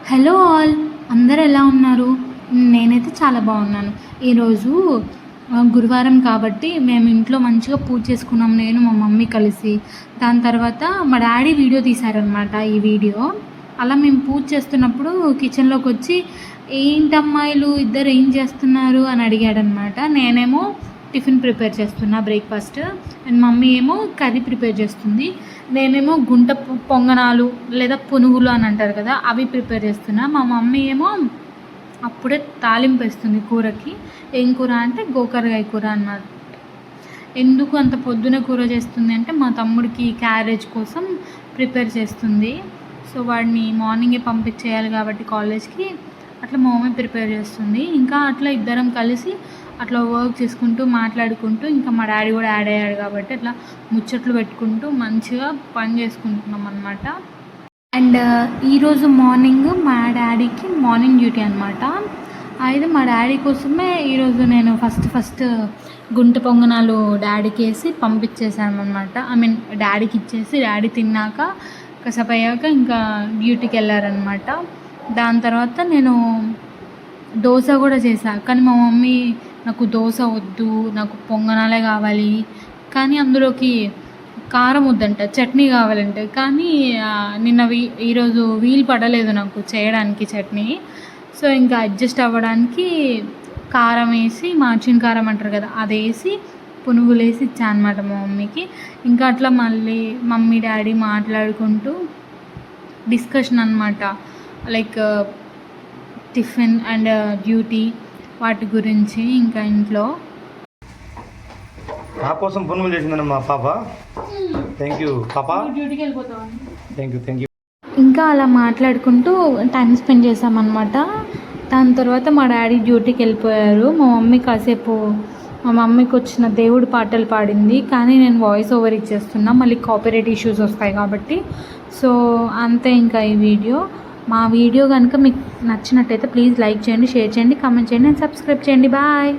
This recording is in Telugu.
హలో ఆల్, అందరు ఎలా ఉన్నారు? నేనైతే చాలా బాగున్నాను. ఈరోజు గురువారం కాబట్టి మేము ఇంట్లో మంచిగా పూజ చేసుకున్నాం, నేను మా మమ్మీ కలిసి. దాని తర్వాత మా డాడీ వీడియో తీశారనమాట. ఈ వీడియో అలా మేము పూజ చేస్తున్నప్పుడు కిచెన్లోకి వచ్చి, ఏంటమ్మాయిలు ఇద్దరు ఏం చేస్తున్నారు అని అడిగాడనమాట. నేనేమో టిఫిన్ ప్రిపేర్ చేస్తున్నా, బ్రేక్ఫాస్ట్. అండ్ మమ్మీ ఏమో కర్రీ ప్రిపేర్ చేస్తుంది. నేనేమో గుంట పొంగనాలు లేదా పునుగులు అని అంటారు కదా, అవి ప్రిపేర్ చేస్తున్నా. మా మమ్మీ ఏమో అప్పుడే తాలింపు వేస్తుంది కూరకి. ఏం కూర అంటే గోకరకాయ కూర అన్నమాట. ఎందుకు అంత పొద్దున కూర చేస్తుంది అంటే మా తమ్ముడికి క్యారేజ్ కోసం ప్రిపేర్ చేస్తుంది. సో వాడిని మార్నింగే పంపించేయాలి కాబట్టి కాలేజ్కి, అట్లా మా మమ్మీ ప్రిపేర్ చేస్తుంది. ఇంకా అట్లా ఇద్దరం కలిసి అట్లా వర్క్ చేసుకుంటూ మాట్లాడుకుంటూ, ఇంకా మా డాడీ కూడా యాడ్ అయ్యాడు కాబట్టి అట్లా ముచ్చట్లు పెట్టుకుంటూ మంచిగా పని చేసుకుంటున్నాం అనమాట. అండ్ ఈరోజు మార్నింగ్ మా డాడీకి మార్నింగ్ డ్యూటీ అనమాట. అయితే మా డాడీ కోసమే ఈరోజు నేను ఫస్ట్ గుంట పొంగనాలు డాడీకి వేసి పంపించేసాను అనమాట. డాడీకి ఇచ్చేసి డాడీ తిన్నాక కాసేపు అయ్యాక ఇంకా డ్యూటీకి వెళ్ళారనమాట. దాని తర్వాత నేను దోశ కూడా చేశాను, కానీ మా మమ్మీ నాకు దోశ వద్దు, నాకు పొంగనాలే కావాలి, కానీ అందులోకి కారం వద్దంట, చట్నీ కావాలంటే. కానీ ఈరోజు వీలు పడలేదు నాకు చేయడానికి చట్నీ. సో ఇంకా అడ్జస్ట్ అవ్వడానికి కారం వేసి, మార్చిన కారం అంటారు కదా, అది వేసి పునుగులు వేసి ఇచ్చాను అనమాట మా మమ్మీకి. ఇంకా అట్లా మళ్ళీ మమ్మీ డాడీ మాట్లాడుకుంటూ డిస్కషన్ అనమాట, లైక్ టిఫిన్ అండ్ డ్యూటీ వాటి గురించి. ఇంకా ఇంట్లో నా కోసం పునుగులు చేసిందన్న మా పాప. థ్యాంక్ యూ పాప, డ్యూటీకి వెళ్ళిపోతాం. Thank you. ఇంకా అలా మాట్లాడుకుంటూ టైం స్పెండ్ చేసామన్నమాట. దాని తర్వాత మా డాడీ డ్యూటీకి వెళ్ళిపోయారు. మా మమ్మీ కాసేపు మా మమ్మీకి వచ్చిన దేవుడి పాటలు పాడింది, కానీ నేను వాయిస్ ఓవర్ ఇచ్చేస్తున్నా, మళ్ళీ కాపీరైట్ ఇష్యూస్ వస్తాయి కాబట్టి. సో అంతే ఇంకా ఈ వీడియో. మా వీడియో కనుక మీకు నచ్చినట్టయితే ప్లీజ్ లైక్ చేయండి, షేర్ చేయండి, కామెంట్ చేయండి అండ్ సబ్స్క్రైబ్ చేయండి. బాయ్.